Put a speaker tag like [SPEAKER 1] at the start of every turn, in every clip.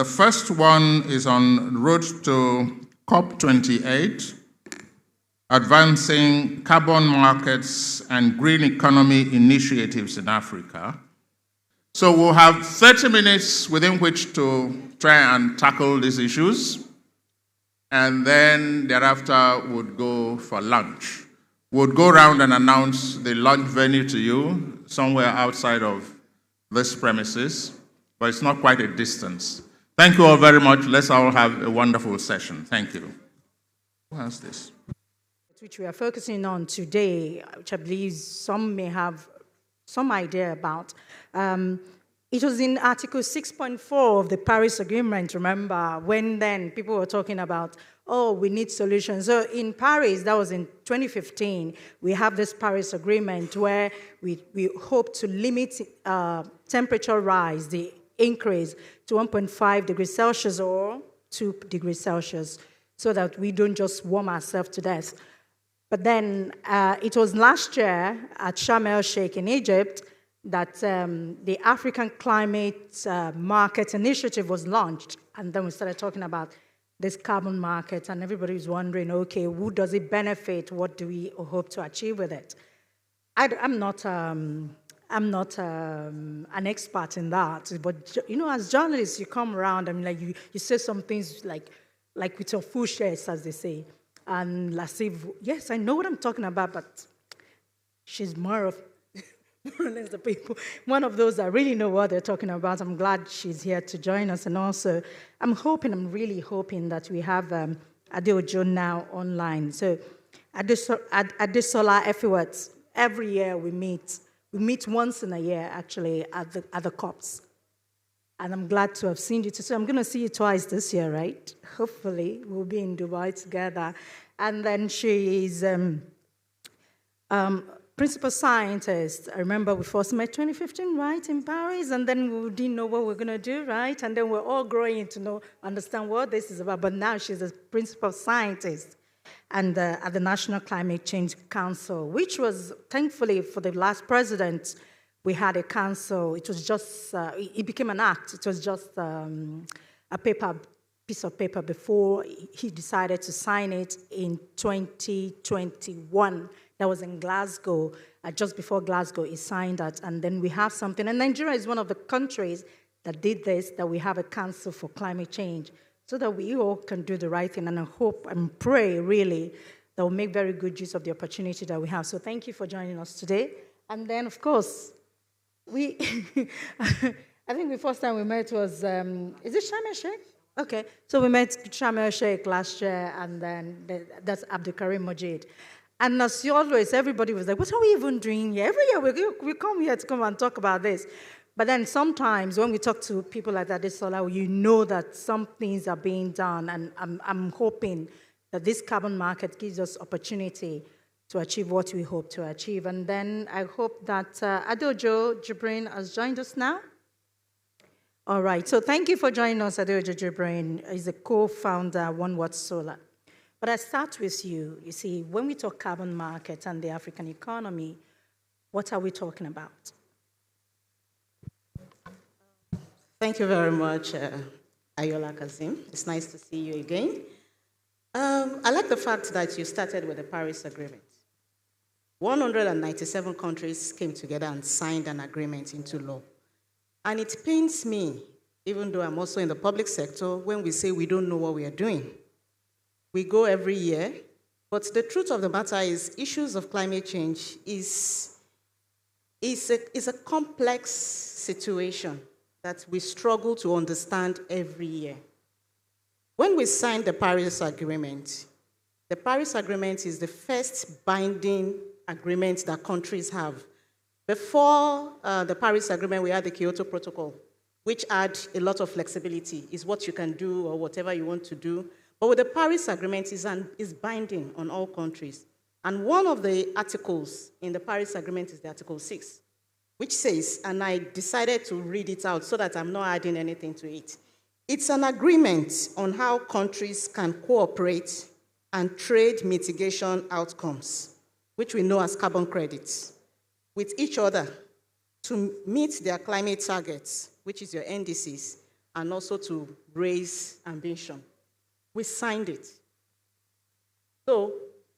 [SPEAKER 1] The first one is on road to COP28, advancing carbon markets and green economy initiatives in Africa. So we'll have 30 minutes within which to try and tackle these issues, and then thereafter we'll go for lunch. We'll go around and announce the lunch venue to you somewhere outside of this premises, but it's not quite a distance. Thank you all very much. Let's all have a wonderful session. Thank you. Who has this?
[SPEAKER 2] Which we are focusing on today, which I believe some may have some idea about. It was in Article 6.4 of the Paris Agreement, remember, when then people were talking about, oh, we need solutions. So in Paris, that was in 2015, we have this Paris Agreement where we hope to limit temperature rise, the increase, to 1.5 degrees Celsius or 2 degrees Celsius, so that we don't just warm ourselves to death. But then it was last year at Sharm el-Sheikh in Egypt that the African Climate Market Initiative was launched. And then we started talking about this carbon market, and everybody was wondering, okay, who does it benefit? What do we hope to achieve with it? I'm not an expert in that, but you know, as journalists, you come around and like you say some things like with your full chest, as they say, and as if, yes, I know what I'm talking about, but she's more or less the people, one of those that really know what they're talking about. I'm glad she's here to join us, and also I'm really hoping that we have Adeojo now online. So Adesola Effiwatt, every year we meet once in a year actually at the COPs, and I'm glad to have seen you too. So I'm going to see you twice this year, right? Hopefully we'll be in Dubai together. And then she is principal scientist. I remember we first met 2015, right, in Paris, and then we didn't know what we're going to do, right? And then we're all growing to understand what this is about. But now she's a principal scientist and at the National Climate Change Council, which was, thankfully, for the last president, we had a council. It was just, it became an act. It was just a piece of paper before he decided to sign it in 2021. That was in Glasgow. Just before Glasgow, he signed that, and then we have something. And Nigeria is one of the countries that did this, that we have a council for climate change, so that we all can do the right thing. And I hope and pray, really, that we'll make very good use of the opportunity that we have. So thank you for joining us today. And then, of course, I think the first time we met was, is it Sharm el-Sheikh? Okay, so we met Sharm el-Sheikh last year, and then that's Abdulkareem Mojeed. And as always, everybody was like, what are we even doing here? Every year we come here to come and talk about this. But then sometimes when we talk to people like Adesola, you know that some things are being done, and I'm hoping that this carbon market gives us opportunity to achieve what we hope to achieve. And then I hope that Adeojo Jubril has joined us now. All right, so thank you for joining us, Adeojo Jubril. He's a co-founder, One Watt Solar. But I start with you. You see, when we talk carbon market and the African economy, what are we talking about?
[SPEAKER 3] Thank you very much, Ayoola Kassim. It's nice to see you again. I like the fact that you started with the Paris Agreement. 197 countries came together and signed an agreement into law. And it pains me, even though I'm also in the public sector, when we say we don't know what we are doing. We go every year, but the truth of the matter is issues of climate change is a complex situation that we struggle to understand every year. When we signed the Paris Agreement is the first binding agreement that countries have. Before the Paris Agreement, we had the Kyoto Protocol, which had a lot of flexibility. It's what you can do or whatever you want to do. But with the Paris Agreement, is binding on all countries. And one of the articles in the Paris Agreement is the Article 6, which says, and I decided to read it out so that I'm not adding anything to it. It's an agreement on how countries can cooperate and trade mitigation outcomes, which we know as carbon credits, with each other to meet their climate targets, which is your MDCs, and also to raise ambition. We signed it. So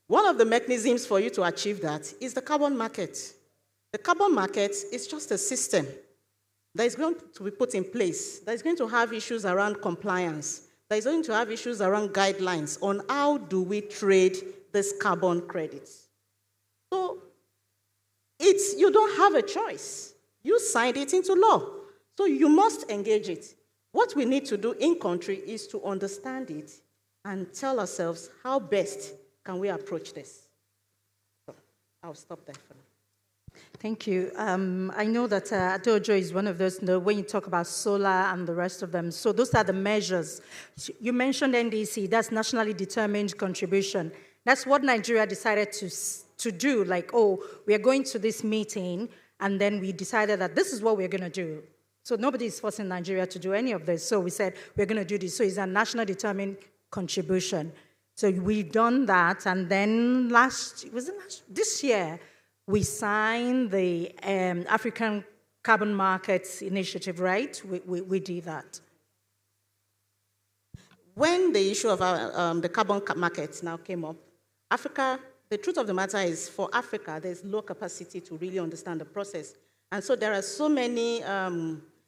[SPEAKER 3] one of the mechanisms for you to achieve that is the carbon market. The carbon market is just a system that is going to be put in place, that is going to have issues around compliance, that is going to have issues around guidelines on how do we trade this carbon credits. So you don't have a choice. You signed it into law. So you must engage it. What we need to do in country is to understand it and tell ourselves how best can we approach this. So I'll stop there for now.
[SPEAKER 2] Thank you. I know that Adeojo is one of those, when you talk about solar and the rest of them, so those are the measures. You mentioned NDC, that's nationally determined contribution. That's what Nigeria decided to do, like, oh, we are going to this meeting, and then we decided that this is what we're going to do. So nobody is forcing Nigeria to do any of this. So we said, we're going to do this. So it's a national determined contribution. So we've done that, and then this year, we signed the African Carbon Markets Initiative, right? We did that.
[SPEAKER 3] When the issue of the carbon markets now came up, Africa, the truth of the matter is for Africa, there's low capacity to really understand the process. And so there are so many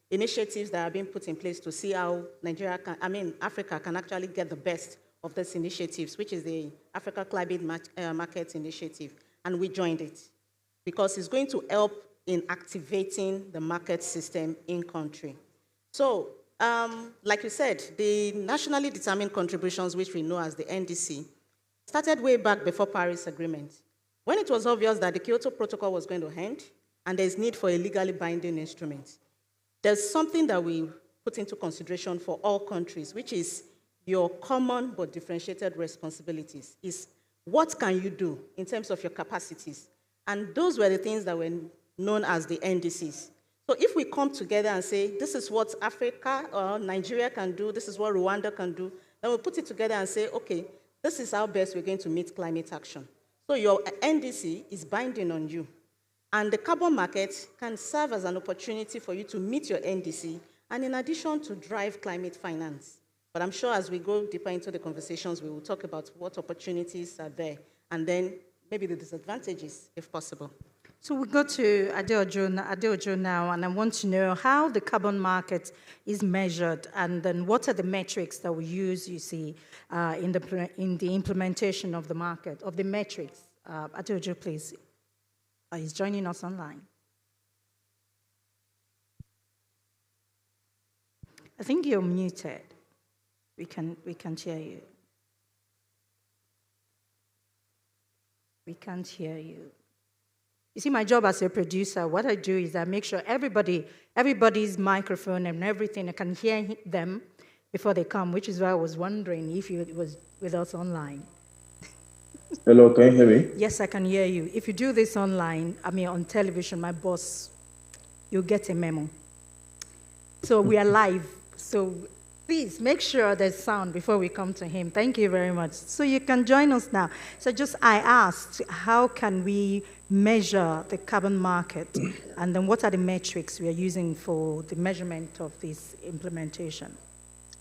[SPEAKER 3] initiatives that are being put in place to see how Africa can actually get the best of these initiatives, which is the Africa Climate Markets Initiative. And we joined it, because it's going to help in activating the market system in country. So, like you said, the nationally determined contributions, which we know as the NDC, started way back before Paris Agreement. When it was obvious that the Kyoto Protocol was going to end, and there's need for a legally binding instrument, there's something that we put into consideration for all countries, which is your common but differentiated responsibilities, is what can you do in terms of your capacities? And those were the things that were known as the NDCs. So if we come together and say, this is what Africa or Nigeria can do, this is what Rwanda can do, then we put it together and say, okay, this is how best we're going to meet climate action. So your NDC is binding on you. And the carbon market can serve as an opportunity for you to meet your NDC, and in addition to drive climate finance. But I'm sure as we go deeper into the conversations, we will talk about what opportunities are there, and then maybe the disadvantages, if possible.
[SPEAKER 2] So we go to Adeojo now, and I want to know how the carbon market is measured, and then what are the metrics that we use, you see, in the implementation of the market, of the metrics. Adeojo, please. He's joining us online. I think you're muted. We can't hear you. We can't hear you. You see, my job as a producer, what I do is I make sure everybody's microphone and everything, I can hear them before they come, which is why I was wondering if you was with us online.
[SPEAKER 4] Hello, can you hear me?
[SPEAKER 2] Yes, I can hear you. If you do this online, on television, my boss, you'll get a memo. So we are live. So please make sure there's sound before we come to him. Thank you very much. So you can join us now. So I asked, how can we measure the carbon market? And then what are the metrics we are using for the measurement of this implementation?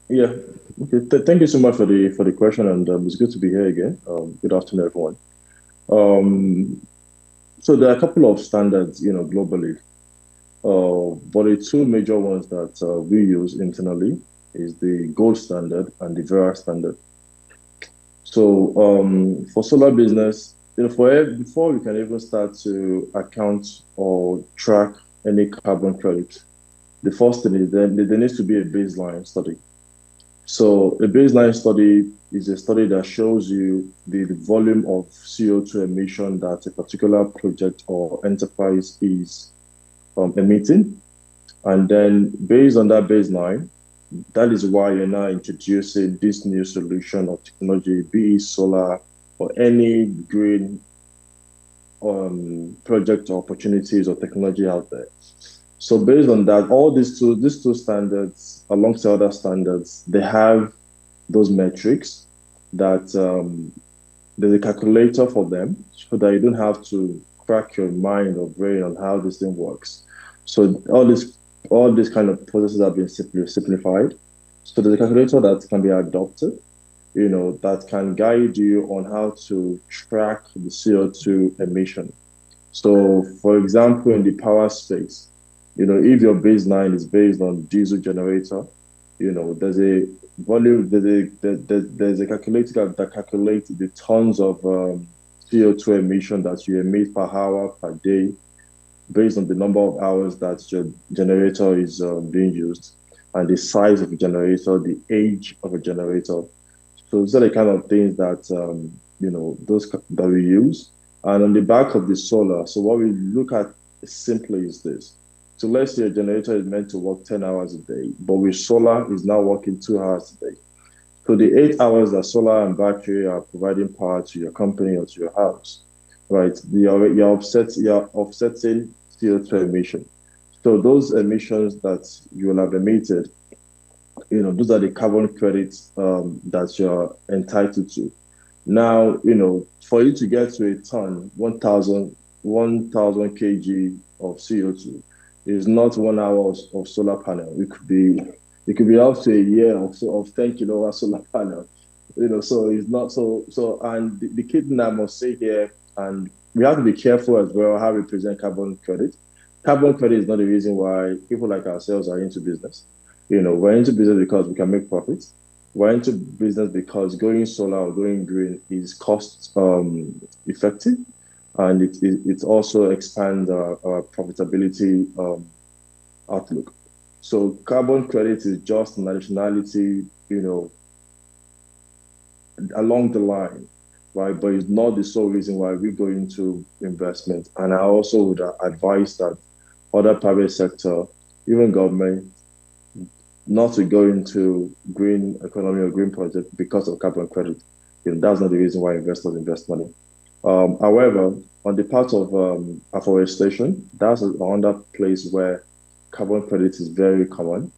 [SPEAKER 4] Yeah, okay. Thank you so much for the question, and it's good to be here again. Good afternoon, everyone. So there are a couple of standards, globally, but the two major ones that we use internally is the gold standard and the Vera standard. So for solar business, before we can even start to account or track any carbon credit, the first thing is there needs to be a baseline study. So a baseline study is a study that shows you the volume of CO2 emission that a particular project or enterprise is emitting. And then based on that baseline, that is why you're now introducing this new solution of technology, be it solar or any green project or opportunities or technology out there. So based on that, all these two standards, alongside other standards, they have those metrics that there's a calculator for them, so that you don't have to crack your mind or brain on how this thing works. So all these All these kind of processes have been simplified. So there's a calculator that can be adopted, that can guide you on how to track the CO2 emission. So, for example, in the power space, if your baseline is based on diesel generator, there's a volume, there's a calculator that calculates the tons of CO2 emission that you emit per hour, per day, based on the number of hours that your generator is being used, and the size of the generator, the age of a generator. So these are the kind of things that, those that we use. And on the back of the solar, so what we look at simply is this. So let's say a generator is meant to work 10 hours a day, but with solar is now working 2 hours a day. So the 8 hours that solar and battery are providing power to your company or to your house, right? You're offsetting CO2 emission. So those emissions that you will have emitted, those are the carbon credits that you're entitled to. Now, for you to get to a ton, 1,000 kg of CO2 is not 1 hour of solar panel. It could be up to a year of 10 kilowatt solar panel. So it's not so. And the key thing I must say here, and we have to be careful as well how we present carbon credit. Carbon credit is not the reason why people like ourselves are into business. We're into business because we can make profits. We're into business because going solar or going green is cost effective, and it also expands our profitability outlook. So carbon credit is just an additionality, along the line, right? But it's not the sole reason why we go into investment. And I also would advise that other private sector, even government, not to go into green economy or green project because of carbon credit. That's not the reason why investors invest money. However, on the part of afforestation, that's another place where carbon credit is very common,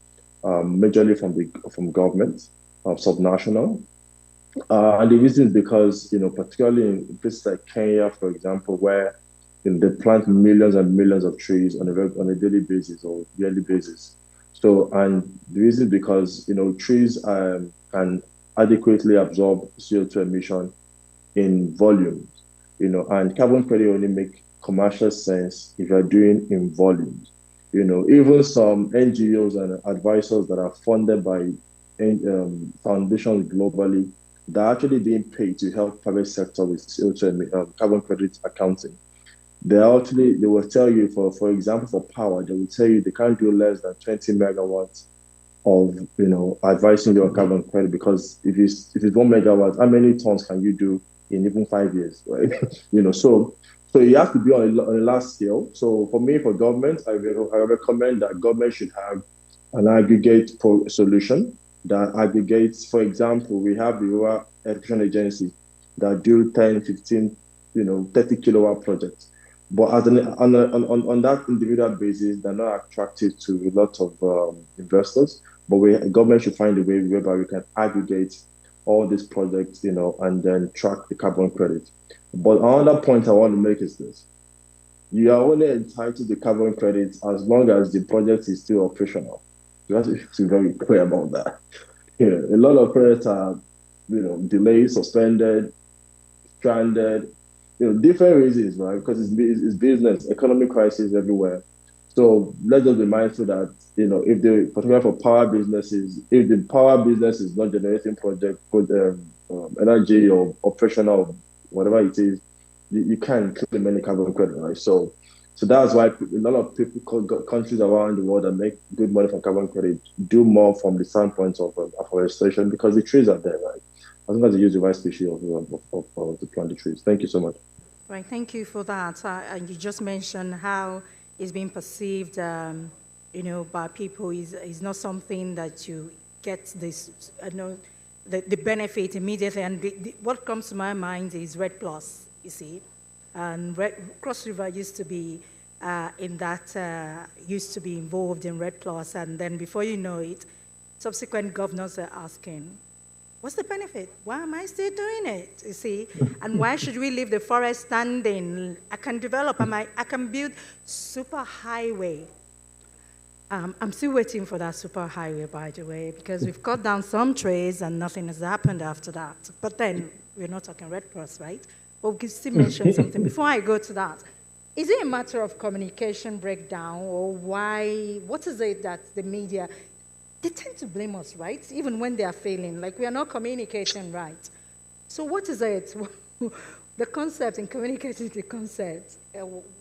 [SPEAKER 4] majorly from government, subnational. And the reason is because, particularly in places like Kenya, for example, where they plant millions and millions of trees on a daily basis or yearly basis. So, and the reason is because, trees can adequately absorb CO2 emission in volumes, and carbon credit only make commercial sense if you're doing in volumes. Even some NGOs and advisors that are funded by foundations globally, they're actually being paid to help private sector with CO2 carbon credit accounting. They will tell you, for example, for power, they will tell you they can't do less than 20 megawatts of, advising your carbon credit, because if it's 1 megawatt, how many tons can you do in even 5 years, right? So you have to be on a large scale. So for me, for government, I recommend that government should have an aggregate solution that aggregates. For example, we have the rural education agency that do 10, 15, 30 kilowatt projects. But on that individual basis, they're not attractive to a lot of investors. But government should find a way whereby we can aggregate all these projects, and then track the carbon credit. But another point I want to make is this: you are only entitled to carbon credits as long as the project is still operational. You have to be very clear about that. A lot of projects are, delayed, suspended, stranded, different reasons, right? Because it's business, economic crisis everywhere. So let's just be mindful that, if particularly for power businesses, if the power business is not generating project energy or operational, whatever it is, you can't claim any carbon credit, right? So that's why a lot of people, countries around the world that make good money from carbon credit, do more from the standpoint of afforestation, because the trees are there, right? As long as they use the right species to plant the trees. Thank you so much.
[SPEAKER 2] Right, thank you for that. And you just mentioned how it's being perceived, by people is not something that you get this, the benefit immediately. And what comes to my mind is Red Plus, you see. And Cross River used to be used to be involved in Red Plus. And then before you know it, subsequent governors are asking, what's the benefit? Why am I still doing it? You see, and why should we leave the forest standing? I can develop, I can build super highway. I'm still waiting for that superhighway, by the way, because we've cut down some trees and nothing has happened after that. But then we're not talking Red Cross, right? But we can still mention something. Before I go to that, is it a matter of communication breakdown, or why? What is it that the media, they tend to blame us, right? Even when they are failing, like we are not communicating right. So what is it? The concept and communicating the concept.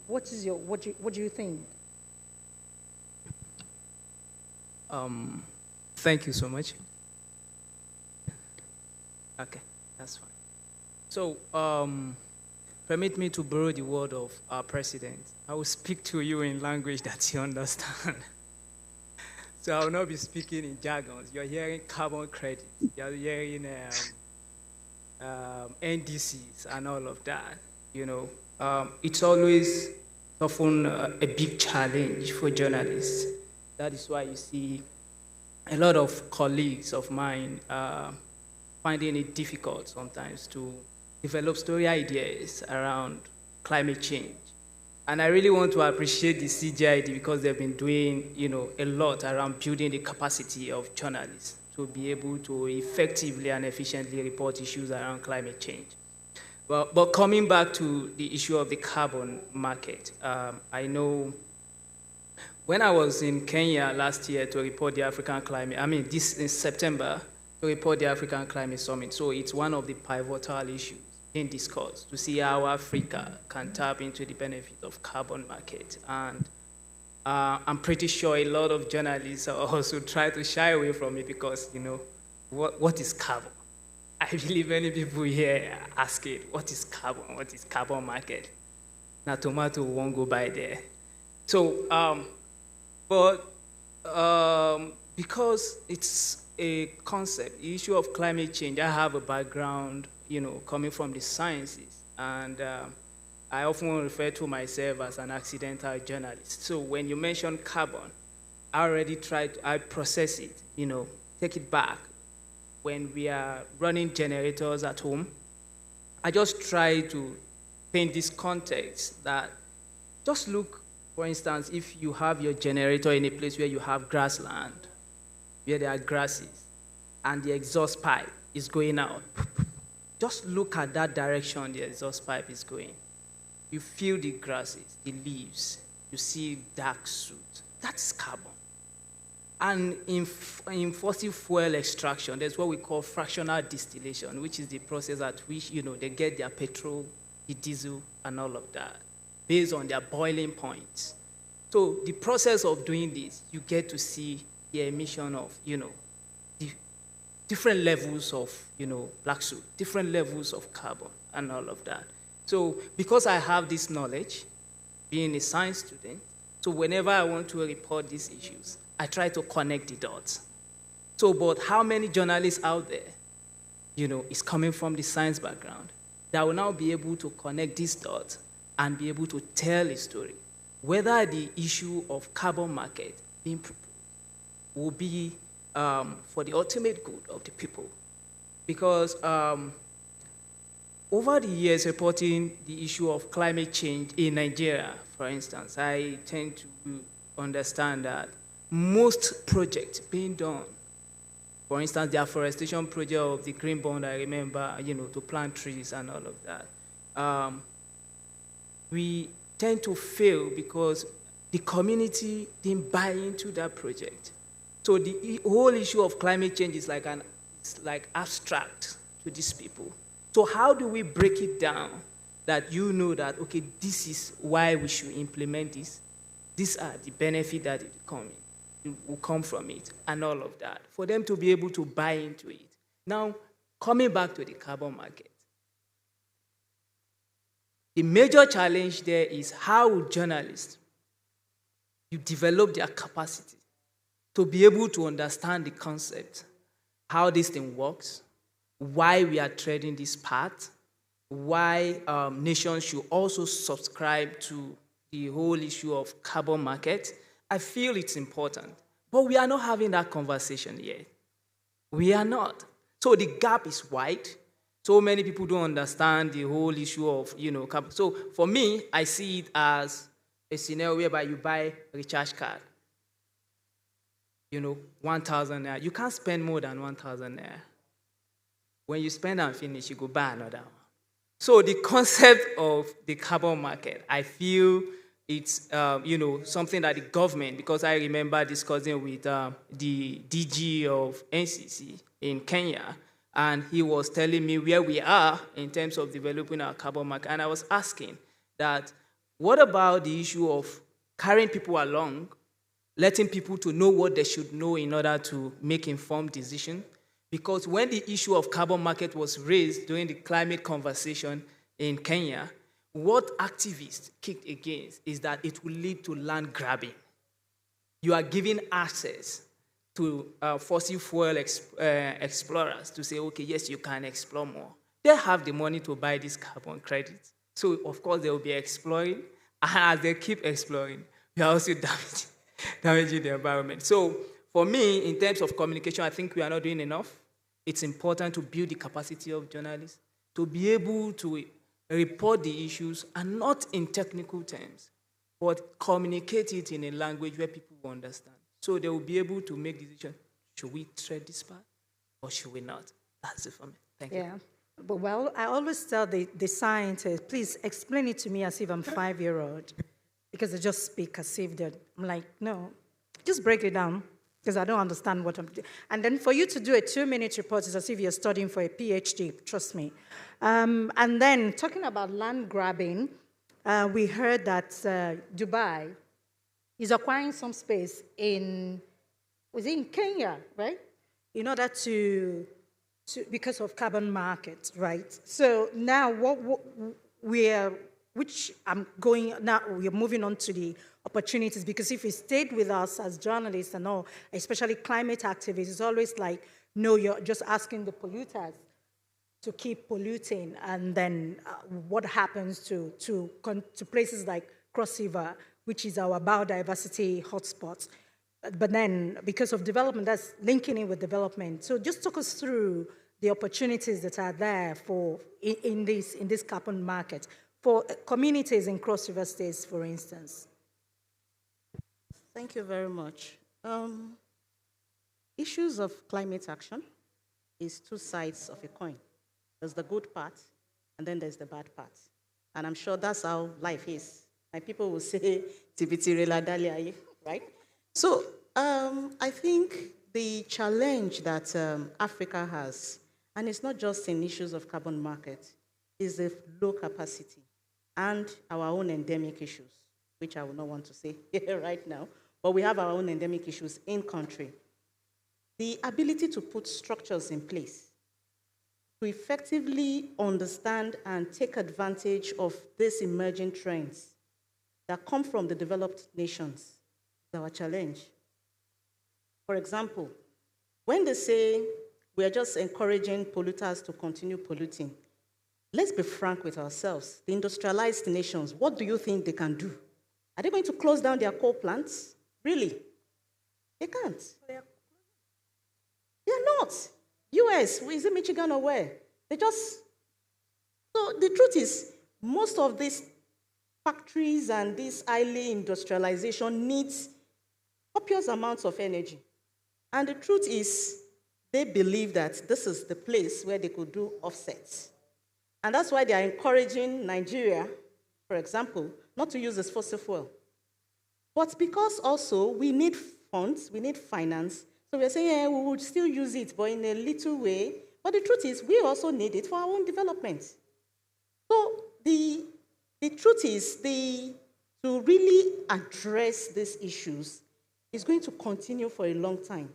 [SPEAKER 2] What do you think?
[SPEAKER 5] Thank you so much. Okay, that's fine. So, permit me to borrow the word of our president. I will speak to you in language that you understand. So I will not be speaking in jargons. You're hearing carbon credits. You're hearing NDCs and all of that. You know, it's always often a big challenge for journalists. That is why you see a lot of colleagues of mine finding it difficult sometimes to develop story ideas around climate change. And I really want to appreciate the CGID because they've been doing, you know, a lot around building the capacity of journalists to be able to effectively and efficiently report issues around climate change. But coming back to the issue of the carbon market, I know when I was in Kenya last year to report the African climate, this in September, to report the African Climate Summit. So it's one of the pivotal issues in discourse to see how Africa can tap into the benefit of carbon market. And I'm pretty sure a lot of journalists also try to shy away from it because, you know, what is carbon? I believe many people here ask it, what is carbon? What is carbon market? Now tomato won't go by there. So, because it's a concept, the issue of climate change, I have a background, you know, coming from the sciences, and I often refer to myself as an accidental journalist. So when you mention carbon, I process it, you know, take it back. When we are running generators at home, I just try to paint this context that just look, for instance, if you have your generator in a place where you have grassland, where there are grasses, and the exhaust pipe is going out, just look at that direction the exhaust pipe is going. You feel the grasses, the leaves, you see dark soot. That's carbon. And in fossil fuel extraction, there's what we call fractional distillation, which is the process at which, you know, they get their petrol, the diesel, and all of that, based on their boiling points. So the process of doing this, you get to see the emission of, you know, different levels of, you know, black soot, different levels of carbon, and all of that. So because I have this knowledge, being a science student, so whenever I want to report these issues, I try to connect the dots. So, but how many journalists out there, you know, is coming from the science background that will now be able to connect these dots and be able to tell a story, whether the issue of carbon market being proposed will be for the ultimate good of the people. Because over the years reporting the issue of climate change in Nigeria, for instance, I tend to understand that most projects being done, for instance, the afforestation project of the Green Bond, I remember, you know, to plant trees and all of that, we tend to fail because the community didn't buy into that project. So the whole issue of climate change is like abstract to these people. So how do we break it down that you know that, okay, this is why we should implement this? These are the benefits that will come from it, and all of that, for them to be able to buy into it. Now, coming back to the carbon market, the major challenge there is how journalists, you develop their capacity to be able to understand the concept, how this thing works, why we are treading this path, why nations should also subscribe to the whole issue of carbon market. I feel it's important, but we are not having that conversation yet. We are not. So the gap is wide. So many people don't understand the whole issue of, you know, carbon. So for me, I see it as a scenario whereby you buy a recharge card. 1,000 naira. You can't spend more than 1,000 naira. When you spend and finish, you go buy another one. So the concept of the carbon market, I feel it's something that the government, because I remember discussing with the DG of NCC in Kenya, and he was telling me where we are in terms of developing our carbon market. And I was asking that, what about the issue of carrying people along, letting people to know what they should know in order to make informed decisions? Because when the issue of carbon market was raised during the climate conversation in Kenya, what activists kicked against is that it will lead to land grabbing. You are giving access to fossil fuel explorers to say, okay, yes, you can explore more. They have the money to buy these carbon credits. So, of course, they will be exploring. And as they keep exploring, we are also damaging the environment. So, for me, in terms of communication, I think we are not doing enough. It's important to build the capacity of journalists to be able to report the issues, and not in technical terms, but communicate it in a language where people will understand. So they will be able to make decisions. Should we tread this path or should we not? That's it for me. Thank you.
[SPEAKER 2] Yeah. But well, I always tell the scientists, please explain it to me as if I'm 5-year-old, because they just speak as if they're, I'm like, no, just break it down, because I don't understand what I'm doing. And then for you to do a 2-minute report is as if you're studying for a PhD, trust me. And then talking about land grabbing, we heard that Dubai is acquiring some space was it in Kenya, right? In order because of carbon market, right? So now we're moving on to the opportunities, because if you stayed with us as journalists and all, especially climate activists, it's always like, no, you're just asking the polluters to keep polluting, and then what happens to places like Cross River, which is our biodiversity hotspot. But then, because of development, that's linking in with development. So just talk us through the opportunities that are there in this carbon market for communities in Cross River states, for instance.
[SPEAKER 3] Thank you very much. Issues of climate action is two sides of a coin. There's the good part, and then there's the bad part. And I'm sure that's how life is. And people will say, Tibiti right? So I think the challenge that Africa has, and it's not just in issues of carbon market, is the low capacity and our own endemic issues, which I will not want to say here right now, but we have our own endemic issues in country. The ability to put structures in place to effectively understand and take advantage of these emerging trends that come from the developed nations is our challenge. For example, when they say we are just encouraging polluters to continue polluting, let's be frank with ourselves. The industrialized nations, what do you think they can do? Are they going to close down their coal plants? Really? They can't. They're not. US, is it Michigan or where? So the truth is, most of these factories and this highly industrialization needs copious amounts of energy. And the truth is, they believe that this is the place where they could do offsets. And that's why they are encouraging Nigeria, for example, not to use this fossil fuel. But because also we need funds, we need finance, so we're saying, yeah, we would still use it, but in a little way. But the truth is, we also need it for our own development. So the truth is, to really address these issues is going to continue for a long time.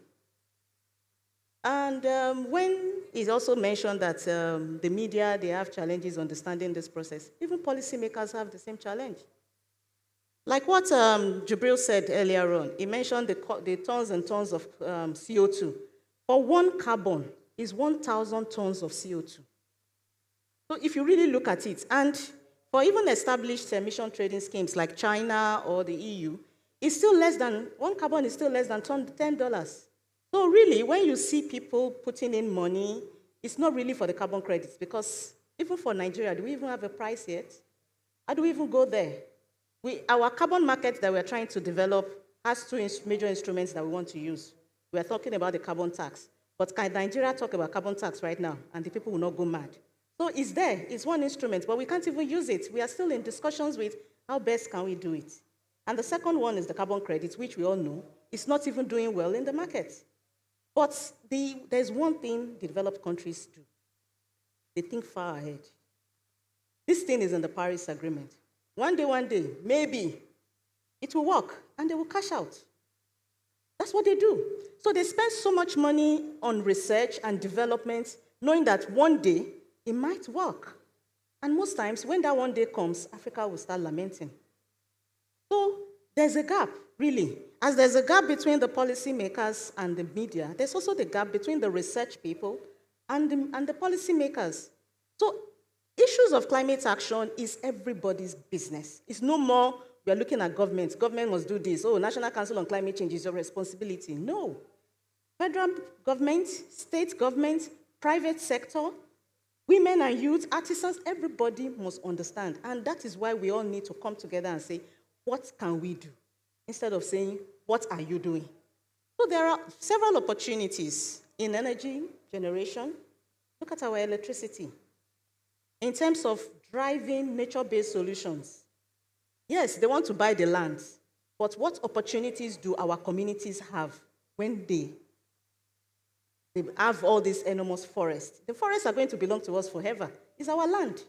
[SPEAKER 3] And when it's also mentioned that the media, they have challenges understanding this process, even policymakers have the same challenge. Like what Jubril said earlier on, he mentioned the tons and tons of CO2. For one carbon is 1,000 tons of CO2. So if you really look at it, and for even established emission trading schemes like China or the EU, it's still less than, one carbon is still less than $10. So really, when you see people putting in money, it's not really for the carbon credits, because even for Nigeria, do we even have a price yet? How do we even go there? Our carbon market that we're trying to develop has two major instruments that we want to use. We are talking about the carbon tax. But can Nigeria talk about carbon tax right now and the people will not go mad? So it's there. It's one instrument, but we can't even use it. We are still in discussions with how best can we do it. And the second one is the carbon credit, which we all know is not even doing well in the market. But there's one thing the developed countries do. They think far ahead. This thing is in the Paris Agreement. One day, maybe it will work and they will cash out. That's what they do. So they spend so much money on research and development, knowing that one day it might work. And most times, when that one day comes, Africa will start lamenting. So there's a gap, really. As there's a gap between the policymakers and the media, there's also the gap between the research people and the policymakers. So issues of climate action is everybody's business. It's no more we are looking at government. Government must do this. Oh, National Council on Climate Change is your responsibility. No. Federal government, state government, private sector, women and youth, artisans, everybody must understand. And that is why we all need to come together and say, what can we do? Instead of saying, what are you doing? So there are several opportunities in energy generation. Look at our electricity. In terms of driving nature-based solutions, yes, they want to buy the land, but what opportunities do our communities have when they have all these enormous forests? The forests are going to belong to us forever. It's our land.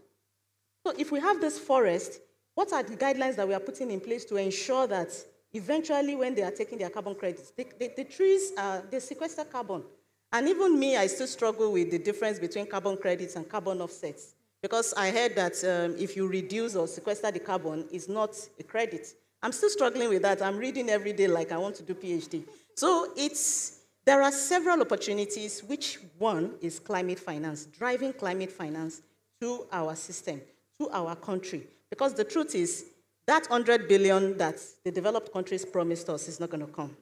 [SPEAKER 3] So if we have this forest, what are the guidelines that we are putting in place to ensure that eventually when they are taking their carbon credits, the trees, they sequester carbon? And even me, I still struggle with the difference between carbon credits and carbon offsets. Because I heard that if you reduce or sequester the carbon, it's not a credit. I'm still struggling with that. I'm reading every day like I want to do PhD. So there are several opportunities, which one is climate finance, driving climate finance to our system, to our country. Because the truth is, that 100 billion that the developed countries promised us is not going to come.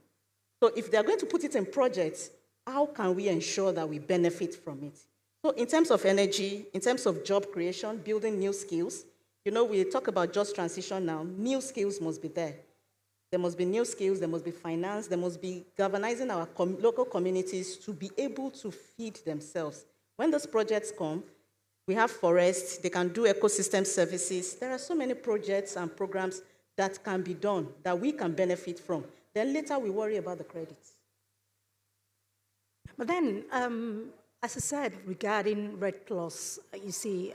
[SPEAKER 3] So if they're going to put it in projects, how can we ensure that we benefit from it? So in terms of energy, in terms of job creation, building new skills, we talk about just transition now. New skills must be there. There must be new skills, there must be finance, there must be galvanizing our local communities to be able to feed themselves. When those projects come, we have forests, they can do ecosystem services. There are so many projects and programs that can be done, that we can benefit from. Then later we worry about the credits.
[SPEAKER 2] But then, as I said, regarding REDD+, you see,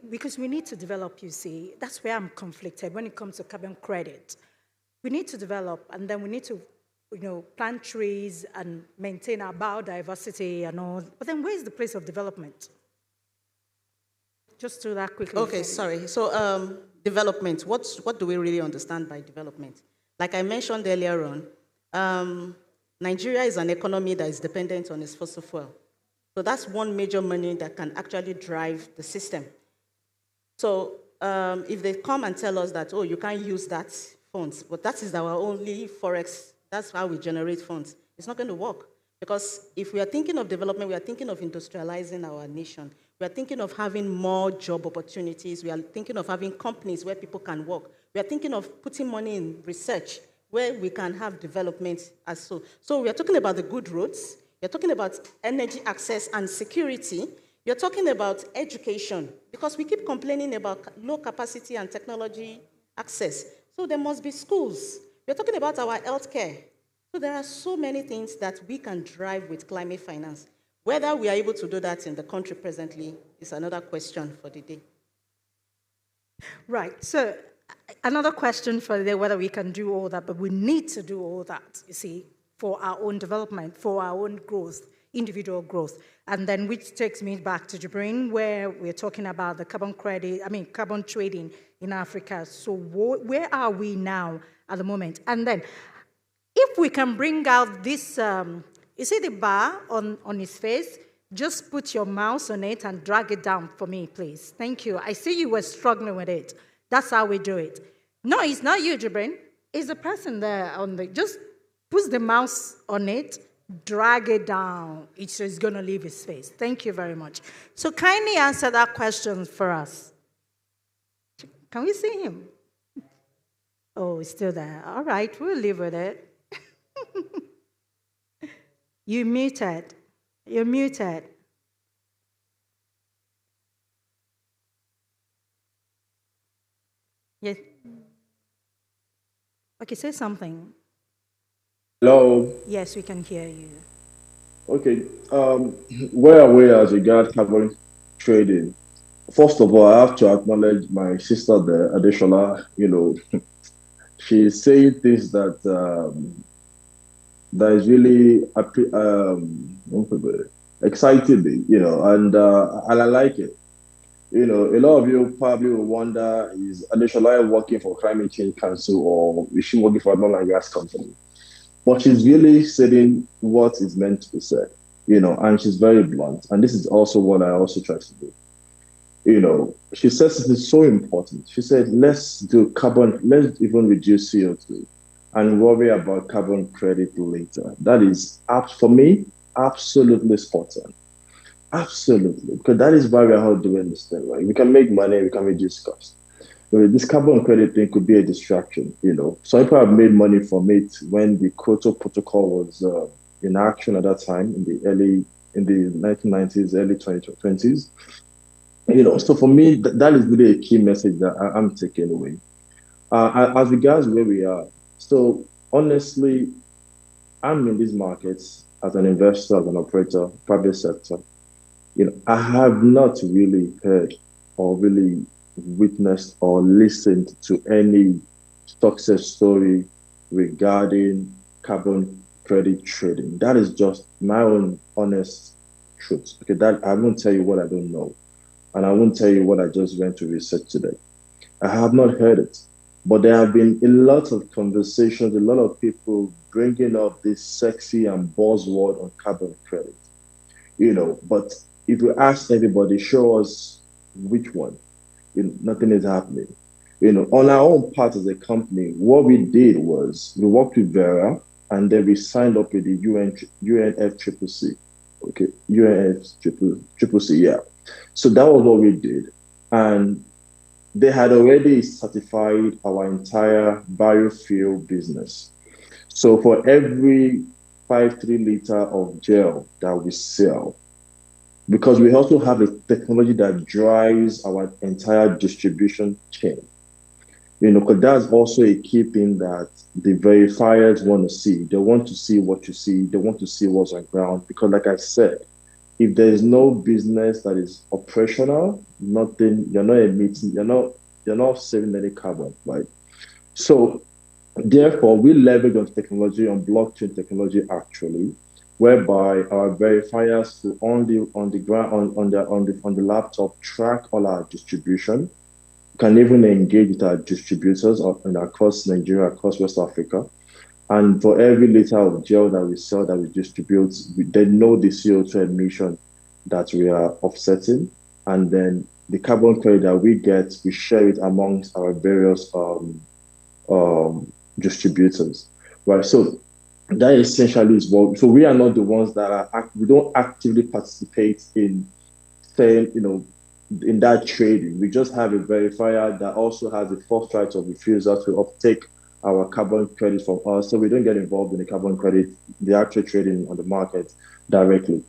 [SPEAKER 2] because we need to develop, you see, that's where I'm conflicted when it comes to carbon credit. We need to develop, and then we need to, plant trees and maintain our biodiversity and all. But then where's the place of development? Just do that quickly.
[SPEAKER 3] Okay, sorry. So development, what do we really understand by development? Like I mentioned earlier on, Nigeria is an economy that is dependent on its fossil fuel. So that's one major money that can actually drive the system. So if they come and tell us that, oh, you can't use that funds, but that is our only forex, that's how we generate funds, it's not going to work. Because if we are thinking of development, we are thinking of industrializing our nation. We are thinking of having more job opportunities. We are thinking of having companies where people can work. We are thinking of putting money in research where we can have development as so. So we are talking about the good roads. You're talking about energy access and security. You're talking about education, because we keep complaining about low capacity and technology access. So there must be schools. We're talking about our healthcare. So there are so many things that we can drive with climate finance. Whether we are able to do that in the country presently is another question for the day.
[SPEAKER 2] Right. So another question for the day, whether we can do all that, but we need to do all that, you see, for our own development, for our own growth, individual growth. And then which takes me back to Jubril, where we're talking about the carbon trading in Africa. So where are we now at the moment? And then if we can bring out this, you see the bar on his face? Just put your mouse on it and drag it down for me, please. Thank you. I see you were struggling with it. That's how we do it. No, it's not you, Jubril. It's the person there just put the mouse on it, drag it down. It's going to leave his face. Thank you very much. So kindly answer that question for us. Can we see him? Oh, he's still there. All right, we'll live with it. You're muted. You're muted. Yes. Okay, say something.
[SPEAKER 4] Hello.
[SPEAKER 2] Yes, we can hear you.
[SPEAKER 4] Okay. Where are we as regards carbon trading? First of all, I have to acknowledge my sister there, Adesola. She's saying things that is really exciting me, and I like it. A lot of you probably will wonder, is Adesola working for Climate Change Council or is she working for an oil and gas company? But she's really saying what is meant to be said, and she's very blunt. And this is also what I also try to do. She says it is so important. She said, let's even reduce CO2 and worry about carbon credit later. That is, for me, absolutely spot on. Absolutely. Because that is why we are all doing this thing, right? We can make money, we can reduce costs. This carbon credit thing could be a distraction, Some people have made money from it when the Kyoto Protocol was in action at that time in the 1990s, early 2020s. So for me, that is really a key message that I'm taking away. As regards where we are, so honestly, I'm in these markets as an investor, as an operator, private sector. I have not really heard or really witnessed or listened to any success story regarding carbon credit trading. That is just my own honest truth. Okay, that I won't tell you what I don't know. And I won't tell you what I just went to research today. I have not heard it. But there have been a lot of conversations, a lot of people bringing up this sexy and buzzword on carbon credit. But if you ask everybody, show us which one, nothing is happening. On our own part as a company, what we did was we worked with Vera and then we signed up with the UNFCCC. Okay, UNFCCC, yeah. So that was what we did. And they had already certified our entire biofuel business. So for every 3 liter of gel that we sell, because we also have a technology that drives our entire distribution chain, because that's also a key thing that the verifiers want to see. They want to see what you see. They want to see what's on ground. Because like I said, if there is no business that is operational, nothing, you're not emitting, you're not saving any carbon, right? So therefore, we leverage on technology, on blockchain technology actually, whereby our verifiers will on the laptop track all our distribution, can even engage with our distributors across Nigeria, across West Africa. And for every liter of gel that we sell, that we distribute, they know the CO2 emission that we are offsetting. And then the carbon credit that we get, we share it amongst our various distributors, right? So that essentially is what, so we are not the ones that we don't actively participate in saying, in that trading. We just have a verifier that also has the first right of refusal to uptake our carbon credit from us. So we don't get involved in the carbon credit, the actual trading on the market directly,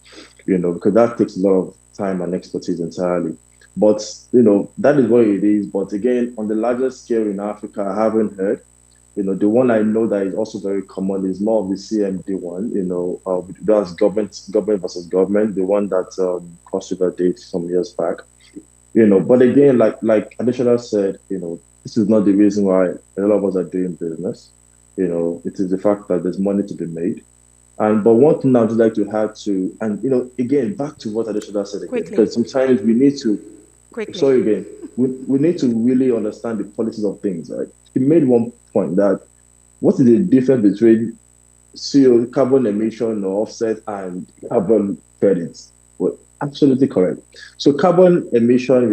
[SPEAKER 4] because that takes a lot of time and expertise entirely. But, that is what it is. But again, on the larger scale in Africa, I haven't heard. The one I know that is also very common is more of the CMD one, that's government versus government, the one that crossed over date some years back. But again, like Adesola said, this is not the reason why a lot of us are doing business. It is the fact that there's money to be made. But one thing I'd just like to add to, and again, back to what Adesola said again, because sometimes we need to, we need to really understand the policies of things, right? He made one point that what is the difference between CO carbon emission or offset and carbon credits? Well, absolutely correct. So carbon emission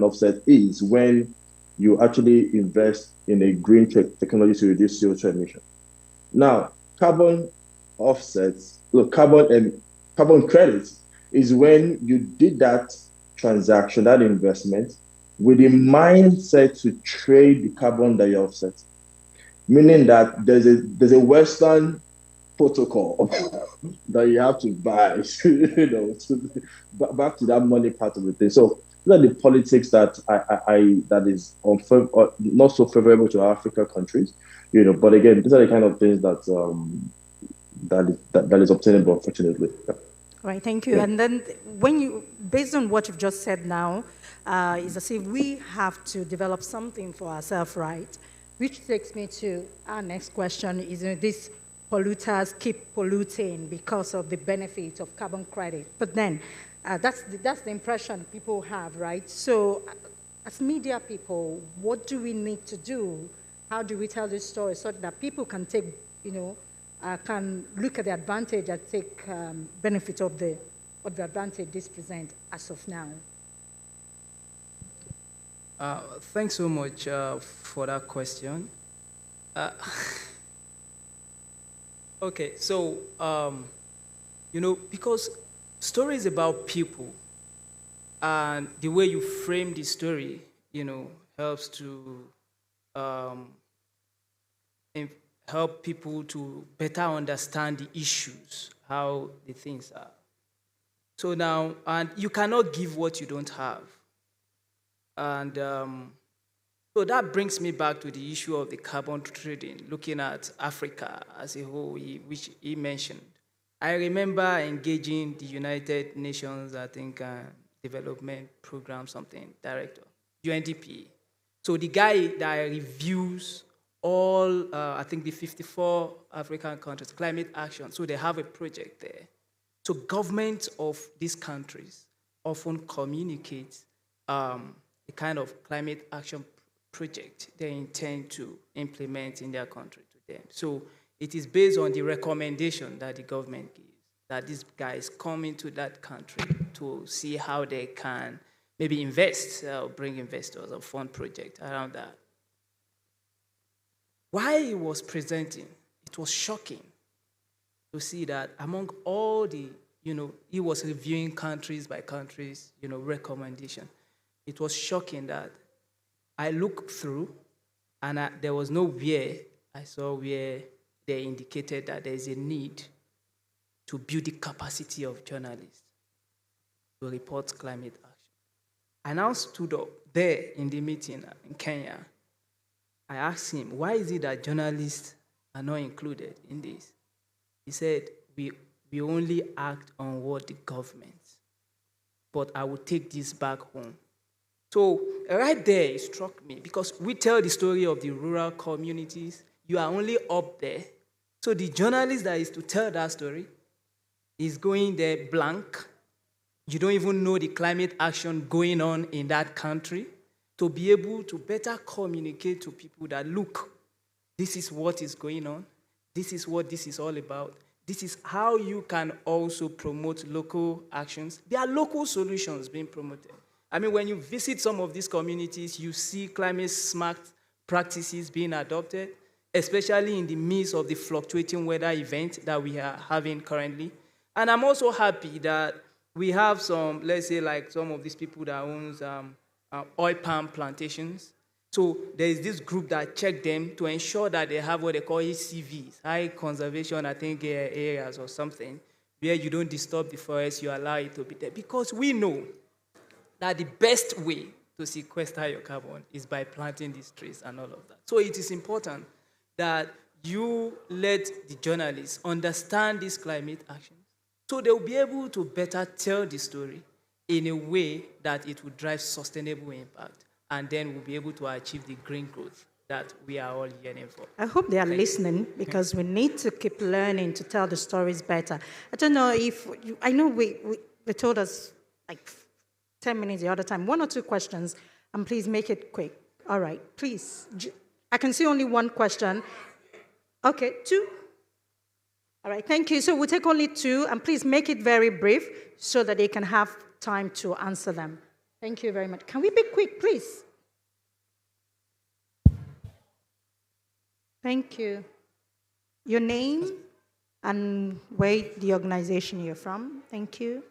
[SPEAKER 4] offset is when you actually invest in a green technology to reduce CO2 emission. Now, carbon offsets, carbon credits is when you did that transaction, that investment, with the mindset to trade the carbon that you offset. Meaning that there's a Western protocol that you have to buy, back to that money part of the thing. So these are the politics that that is not so favorable to African countries, But again, these are the kind of things that that is obtainable, unfortunately. Yeah.
[SPEAKER 2] Right, thank you. Yeah. And then based on what you've just said now, is as if we have to develop something for ourselves, right? Which takes me to our next question, is these polluters keep polluting because of the benefit of carbon credit. But then, that's the impression people have, right? So as media people, what do we need to do? How do we tell this story so that people can take, can look at the advantage and take benefit of the advantage this presents as of now?
[SPEAKER 5] Thanks so much for that question. Okay, so, because stories about people and the way you frame the story, helps to help people to better understand the issues, how the things are. So now, and you cannot give what you don't have. And so that brings me back to the issue of the carbon trading, looking at Africa as a whole, which he mentioned. I remember engaging the United Nations, I think, Development Program, something, director, UNDP. So the guy that reviews all, I think, the 54 African countries, climate action, so they have a project there. So governments of these countries often communicate the kind of climate action project they intend to implement in their country to them. So it is based on the recommendation that the government gives, that these guys come into that country to see how they can maybe invest or bring investors or fund projects around that. While he was presenting, it was shocking to see that among all the, he was reviewing countries by countries, recommendation. It was shocking that I looked through and there was nowhere I saw where they indicated that there is a need to build the capacity of journalists to report climate action. I now stood up there in the meeting in Kenya. I asked him, why is it that journalists are not included in this? He said, we only act on what the government, but I will take this back home. So right there, it struck me, because we tell the story of the rural communities. You are only up there. So the journalist that is to tell that story is going there blank. You don't even know the climate action going on in that country. To be able to better communicate to people that, look, this is what is going on. This is what this is all about. This is how you can also promote local actions. There are local solutions being promoted. I mean, when you visit some of these communities, you see climate-smart practices being adopted, especially in the midst of the fluctuating weather event that we are having currently. And I'm also happy that we have some, let's say, like some of these people that owns oil palm plantations. So there is this group that check them to ensure that they have what they call HCVs, high conservation, I think, areas or something, where you don't disturb the forest, you allow it to be there. Because we know that the best way to sequester your carbon is by planting these trees and all of that. So it is important that you let the journalists understand this climate action, so they'll be able to better tell the story in a way that it will drive sustainable impact, and then we'll be able to achieve the green growth that we are all yearning for.
[SPEAKER 2] I hope they are listening, because we need to keep learning to tell the stories better. I don't know if, I know they told us like 10 minutes the other time, 1 or 2 questions, and please make it quick. All right, please. I can see only 1 question. Okay, 2. All right, thank you. So we'll take only 2, and please make it very brief so that they can have time to answer them. Thank you very much. Can we be quick, please? Thank you. Your name and where the organization you're from. Thank you.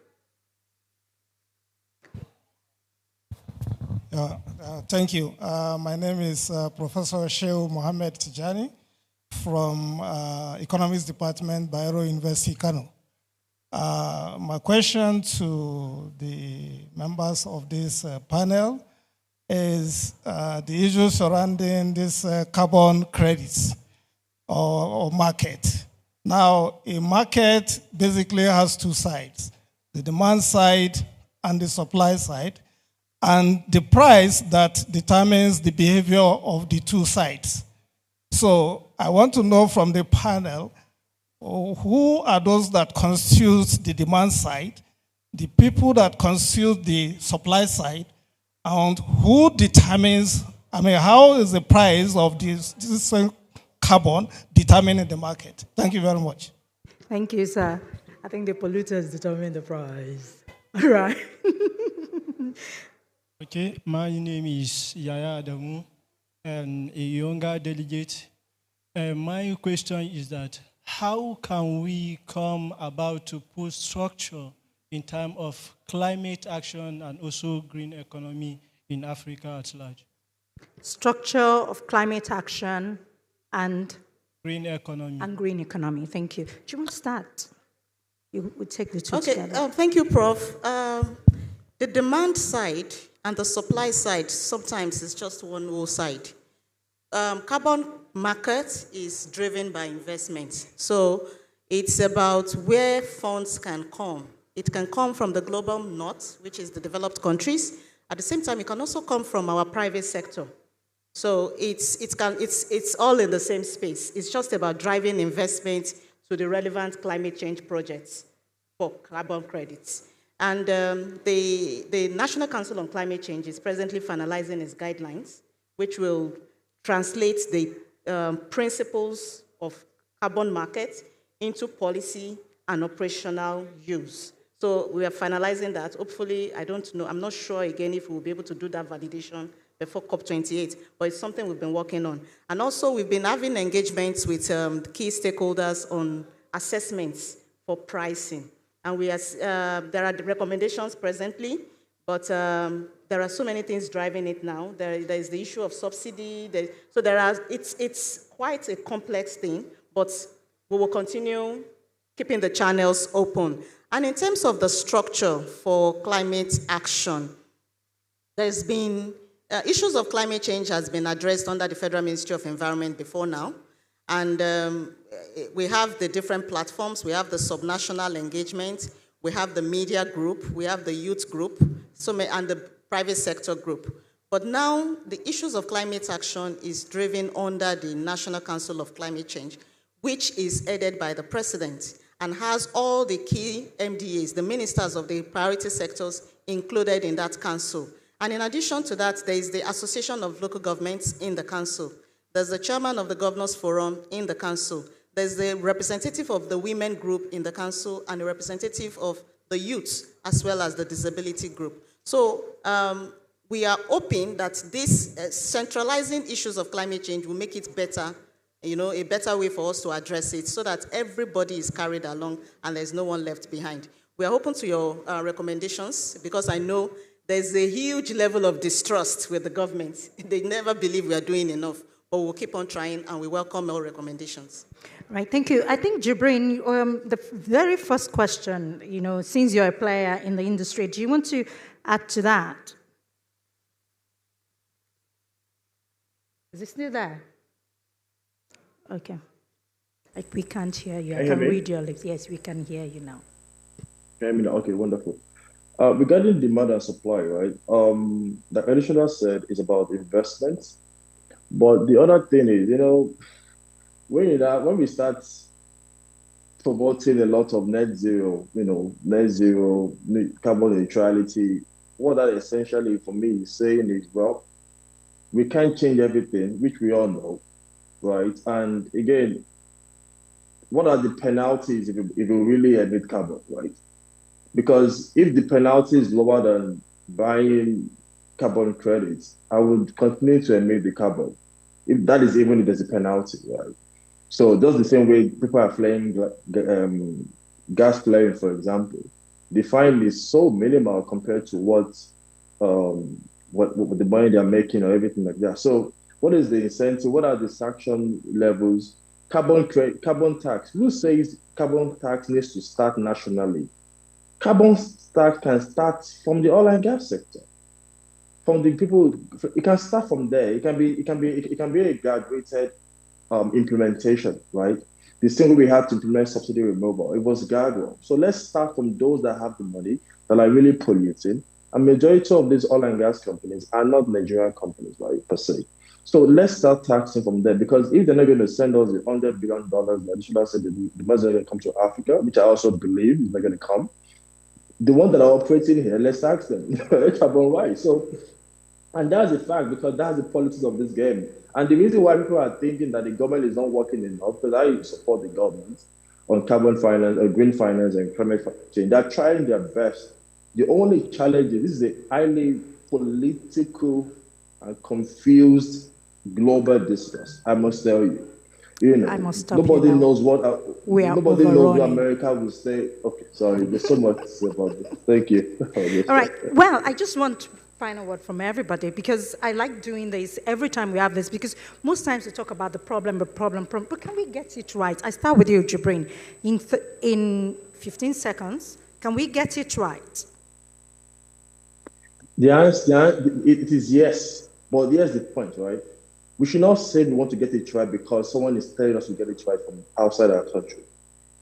[SPEAKER 6] Thank you. My name is Professor Shehu Mohammed Tijani from Economics Department, Bayero University, Kano. My question to the members of this panel is the issue surrounding this carbon credits or market. Now, a market basically has two sides, the demand side and the supply side, and the price that determines the behavior of the two sides. So I want to know from the panel, who are those that constitute the demand side, the people that constitute the supply side, and who determines, how is the price of this carbon determined in the market? Thank you very much.
[SPEAKER 2] Thank you, sir. I think the polluters determine the price. All right.
[SPEAKER 7] Okay, my name is Yaya Adamu, and a younger delegate. My question is that how can we come about to put structure in terms of climate action and also green economy in Africa at large?
[SPEAKER 2] Structure of climate action and
[SPEAKER 7] green economy.
[SPEAKER 2] And green economy. Thank you. Do you want to start? You would take the two together.
[SPEAKER 3] Thank you, Prof. The demand side and the supply side sometimes is just one whole side. Carbon market is driven by investment. So it's about where funds can come. It can come from the global north, which is the developed countries. At the same time, it can also come from our private sector. So it's all in the same space. It's just about driving investment to the relevant climate change projects for carbon credits. And the National Council on Climate Change is presently finalizing its guidelines, which will translate the principles of carbon market into policy and operational use. So we are finalizing that. Hopefully, I don't know, I'm not sure again if we'll be able to do that validation before COP28, but it's something we've been working on. And also, we've been having engagements with key stakeholders on assessments for pricing. And there are recommendations presently, but there are so many things driving it now. There is the issue of subsidy. It's quite a complex thing, but we will continue keeping the channels open. And in terms of the structure for climate action, there's been issues of climate change has been addressed under the Federal Ministry of Environment before now. And we have the different platforms. We have the subnational engagement. We have the media group. We have the youth group, and the private sector group. But now the issues of climate action is driven under the National Council of Climate Change, which is headed by the president and has all the key MDAs, the ministers of the priority sectors, included in that council. And in addition to that, there is the Association of Local Governments in the council. There's the chairman of the Governors Forum in the council. There's the representative of the women group in the council and the representative of the youth, as well as the disability group. So we are hoping that this centralizing issues of climate change will make it better, a better way for us to address it so that everybody is carried along and there's no one left behind. We are open to your recommendations because I know there's a huge level of distrust with the government. They never believe we are doing enough, but we'll keep on trying and we welcome all recommendations.
[SPEAKER 2] Right, thank you. I think, Jubril, the very first question, since you're a player in the industry, do you want to add to that? Is it still there? Okay. We can't hear you. I can read your lips. Yes, we can hear you now.
[SPEAKER 4] Okay, wonderful. Regarding demand and supply, right? Like Adesola said, it's about investment. But the other thing is, when we start promoting a lot of net zero, carbon neutrality, what that essentially for me is saying is, well, we can't change everything, which we all know, right? And again, what are the penalties if we really emit carbon, right? Because if the penalty is lower than buying carbon credits, I would continue to emit the carbon. If that is even if there's a penalty, right? So just the same way people are flaring gas flaring, for example, the fine is so minimal compared to what the money they're making or everything like that. So what is the incentive? What are the sanction levels carbon tax. Who says carbon tax needs to start nationally? Carbon tax can start from the oil and gas sector. From the people, it can start from there. It can be a graduated implementation, right? The same way we had to implement subsidy removal, it was gradual. So let's start from those that have the money, that are really polluting. A majority of these oil and gas companies are not Nigerian companies, right, per se. So let's start taxing from there, because if they're not going to send us the $100 billion, that should have said the money are going to come to Africa, which I also believe is not going to come. The ones that are operating here, let's tax them. Carbon right. So, and that's a fact, because that's the politics of this game. And the reason why people are thinking that the government is not working enough, because I support the government on carbon finance, green finance, and climate change. They're trying their best. The only challenge is this is a highly political and confused global discourse. I must tell you. You know,
[SPEAKER 2] I must stop
[SPEAKER 4] nobody
[SPEAKER 2] you now.
[SPEAKER 4] knows what nobody knows what
[SPEAKER 2] overrunning.
[SPEAKER 4] America will say. Okay, sorry, there's so much to say about this. Thank you.
[SPEAKER 2] All right. Well, I just want final word from everybody, because I like doing this every time we have this, because most times we talk about the problem, but can we get it right? I start with you, Jubril. In 15 seconds, can we get it right?
[SPEAKER 4] The answer, it is yes. But here's the point, right? We should not say we want to get it right because someone is telling us to get it right from outside our country.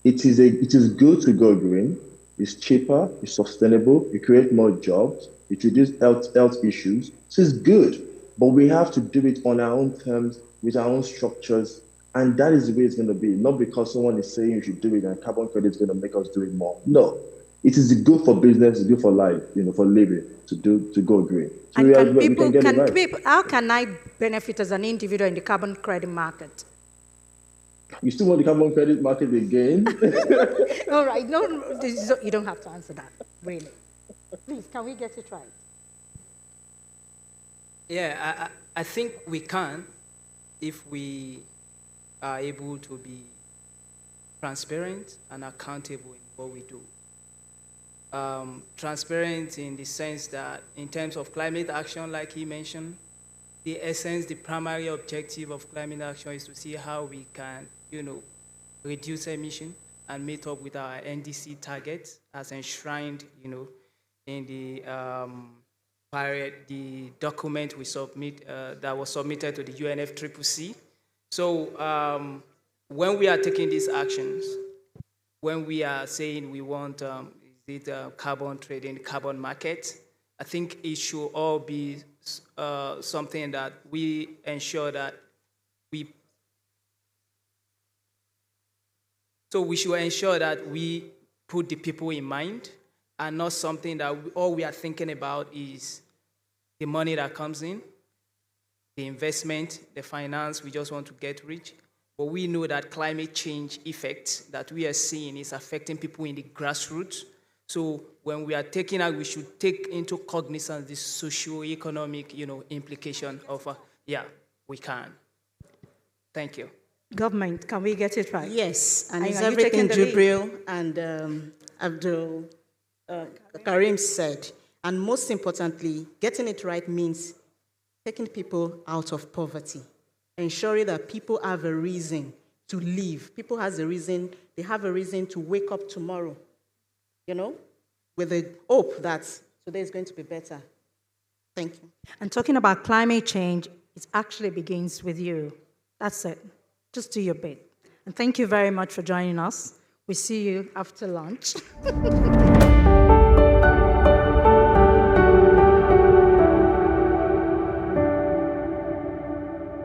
[SPEAKER 4] It is good to go green. It's cheaper, it's sustainable, it creates more jobs, it reduces health issues. So it's good, but we have to do it on our own terms, with our own structures, and that is the way it's going to be. Not because someone is saying you should do it and carbon credit is going to make us do it more. No, it is good for business, it's good for life, for living, to go green. So
[SPEAKER 2] and how can I benefit as an individual in the carbon credit market?
[SPEAKER 4] You still want the carbon credit market again?
[SPEAKER 2] All right, no, you don't have to answer that, really. Please, can we get it right?
[SPEAKER 5] Yeah, I think we can, if we are able to be transparent and accountable in what we do. Transparent in the sense that in terms of climate action, like he mentioned, the primary objective of climate action is to see how we can, reduce emission and meet up with our NDC targets as enshrined, in the document we submit that was submitted to the UNFCCC. So when we are taking these actions, when we are saying we want carbon trading, carbon market, I think it should all be something that we ensure that we should ensure that we put the people in mind, and not something that all we are thinking about is the money that comes in, the investment, the finance, we just want to get rich. But we know that climate change effects that we are seeing is affecting people in the grassroots. So when we are taking out, we should take into cognizance the socio-economic, implication of, we can. Thank you.
[SPEAKER 2] Government, can we get it right?
[SPEAKER 3] Yes, and it's everything Jubril and Karim said. And most importantly, getting it right means taking people out of poverty, ensuring that people have a reason to live. People have a reason to wake up tomorrow, with the hope that today is going to be better. Thank you.
[SPEAKER 2] And talking about climate change, it actually begins with you. That's it. Just do your bit. And thank you very much for joining us. We see you after lunch.